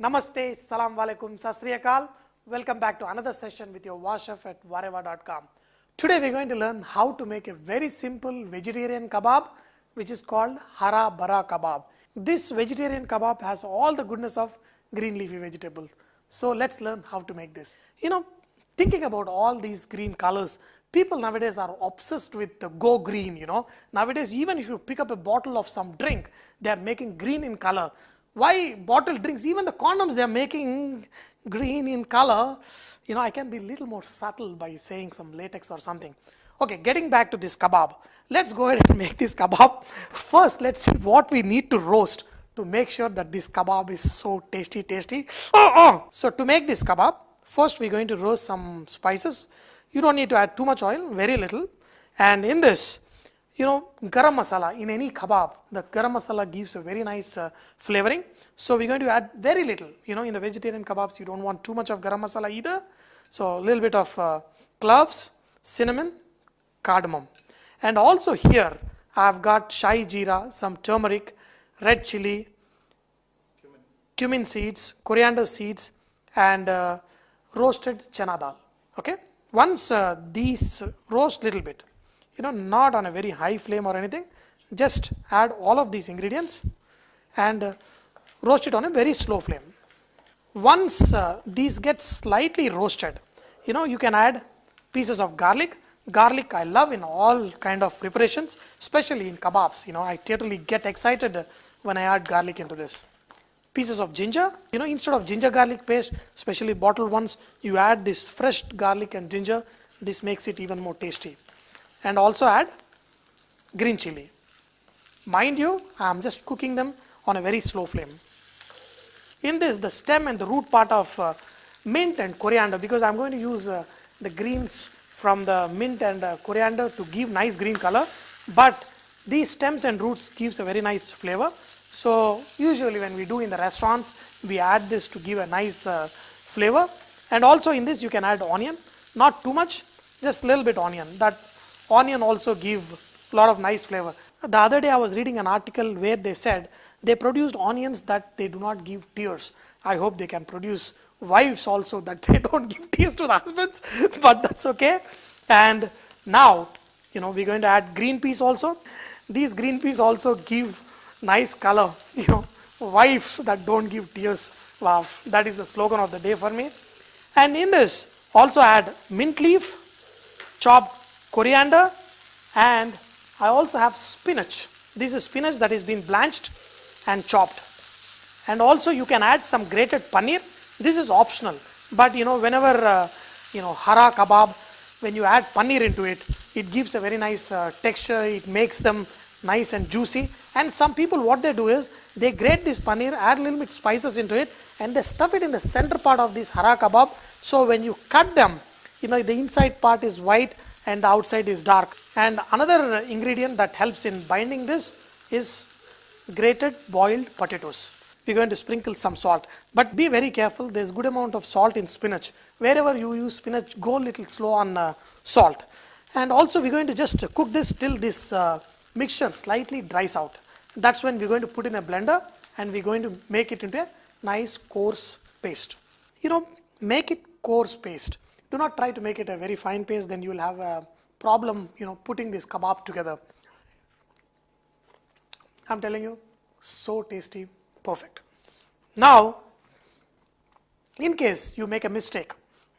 Namaste, Salam Walaikum, Sasriyakal. Welcome back to another session with your war chef at wareva.com. Today we're going to learn how to make a very simple vegetarian kebab which is called Hara Bhara Kabab. This vegetarian kebab has all the goodness of green leafy vegetables. So let's learn how to make this. Thinking about all these green colors, people nowadays are obsessed with the go green. Nowadays, even if you pick up a bottle of some drink, they are making green in color. Why bottled drinks? Even the condoms they are making green in color. I can be a little more subtle by saying some latex or something. Okay, getting back to this kebab. Let's go ahead and make this kebab. First, let's see what we need to roast to make sure that this kebab is so tasty. So to make this kebab, first we're going to roast some spices. You don't need to add too much oil, very little. And in this, garam masala in any kebab, the garam masala gives a very nice flavoring. So we're going to add very little. In the vegetarian kebabs, you don't want too much of garam masala either. So a little bit of cloves, cinnamon, cardamom. And also here, I've got shai jeera, some turmeric, red chili, cumin seeds, coriander seeds, and roasted chana dal. Okay. Once these roast little bit, not on a very high flame or anything, just add all of these ingredients and roast it on a very slow flame. Once these get slightly roasted, you can add pieces of garlic. Garlic I love in all kind of preparations, especially in kebabs. I totally get excited when I add garlic into this. Pieces of ginger, instead of ginger garlic paste, especially bottled ones, you add this fresh garlic and ginger. This makes it even more tasty. And also add green chili. Mind you, I am just cooking them on a very slow flame. In this, the stem and the root part of mint and coriander, because I am going to use the greens from the mint and coriander to give nice green color, but these stems and roots gives a very nice flavor. So usually when we do in the restaurants, we add this to give a nice flavor. And also in this you can add onion, not too much, just a little bit onion. That onion also give a lot of nice flavor. The other day I was reading an article where they said they produced onions that they do not give tears. I hope they can produce wives also that they don't give tears to the husbands, but that's okay. And now, we're going to add green peas also. These green peas also give nice color, wives that don't give tears. Wow, that is the slogan of the day for me. And in this, also add mint leaf, chopped coriander, and I also have spinach. This is spinach that has been blanched and chopped. And also you can add some grated paneer. This is optional, but whenever hara kebab, when you add paneer into it, it gives a very nice texture. It makes them nice and juicy. And some people, what they do is they grate this paneer, add a little bit spices into it, and they stuff it in the center part of this hara kebab. So when you cut them, the inside part is white and the outside is dark. And another ingredient that helps in binding this is grated boiled potatoes. We're going to sprinkle some salt, but be very careful. There's good amount of salt in spinach. Wherever you use spinach, go a little slow on salt. And also we're going to just cook this till this mixture slightly dries out. That's when we're going to put in a blender and we're going to make it into a nice coarse paste. Make it coarse paste. Do not try to make it a very fine paste, then you will have a problem, putting this kebab together. I'm telling you, so tasty, perfect. Now, in case you make a mistake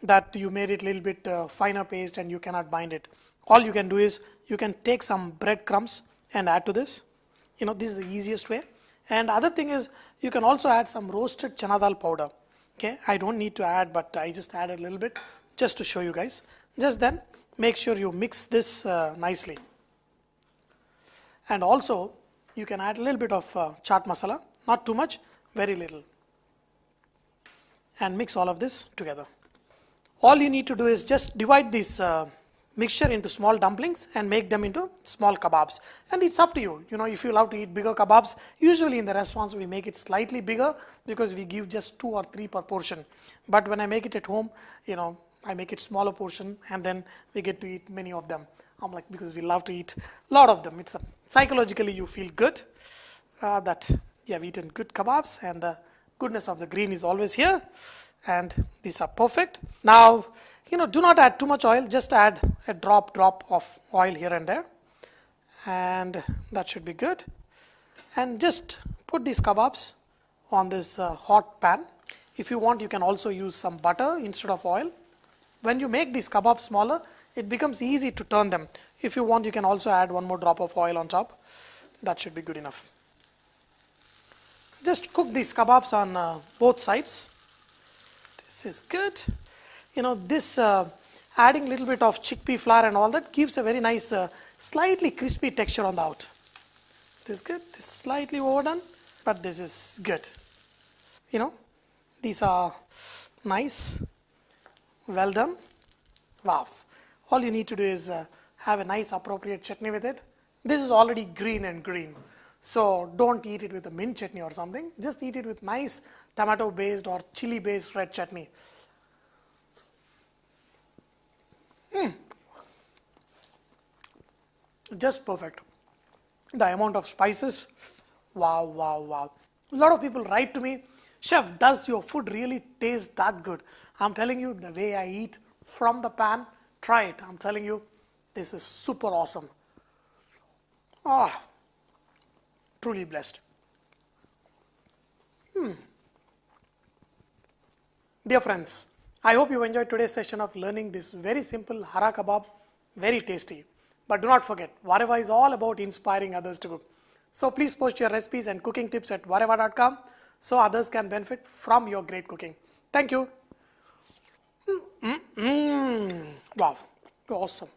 that you made it a little bit finer paste and you cannot bind it, all you can do is you can take some breadcrumbs and add to this. This is the easiest way. And other thing is you can also add some roasted chana dal powder. Okay, I don't need to add, but I just added a little bit just to show you guys. Just then make sure you mix this nicely. And also you can add a little bit of chaat masala, not too much, very little. And mix all of this together. All you need to do is just divide this mixture into small dumplings and make them into small kebabs. And it's up to you. If you love to eat bigger kebabs, usually in the restaurants we make it slightly bigger because we give just 2 or 3 per portion. But when I make it at home, I make it smaller portion and then we get to eat many of them. Because we love to eat a lot of them. Psychologically you feel good that you have eaten good kebabs and the goodness of the green is always here, and these are perfect. Now, do not add too much oil, just add a drop of oil here and there, and that should be good. And just put these kebabs on this hot pan. If you want, you can also use some butter instead of oil. When you make these kebabs smaller, it becomes easy to turn them. If you want, you can also add one more drop of oil on top. That should be good enough. Just cook these kebabs on both sides. This is good. This adding a little bit of chickpea flour and all that gives a very nice slightly crispy texture on the out. This is good. This is slightly overdone, but this is good. These are nice, well done. Wow. All you need to do is have a nice appropriate chutney with it. This is already green and green, so don't eat it with a mint chutney or something. Just eat it with nice tomato based or chili based red chutney. Just perfect. The amount of spices, wow, wow, wow. A lot of people write to me, "Chef, does your food really taste that good?" I'm telling you, the way I eat from the pan, try it. I'm telling you, this is super awesome. Truly blessed. Dear friends, I hope you enjoyed today's session of learning this very simple Hara Kebab, very tasty. But do not forget, Vareva is all about inspiring others to cook. So please post your recipes and cooking tips at vareva.com so others can benefit from your great cooking. Thank you. Wow, awesome.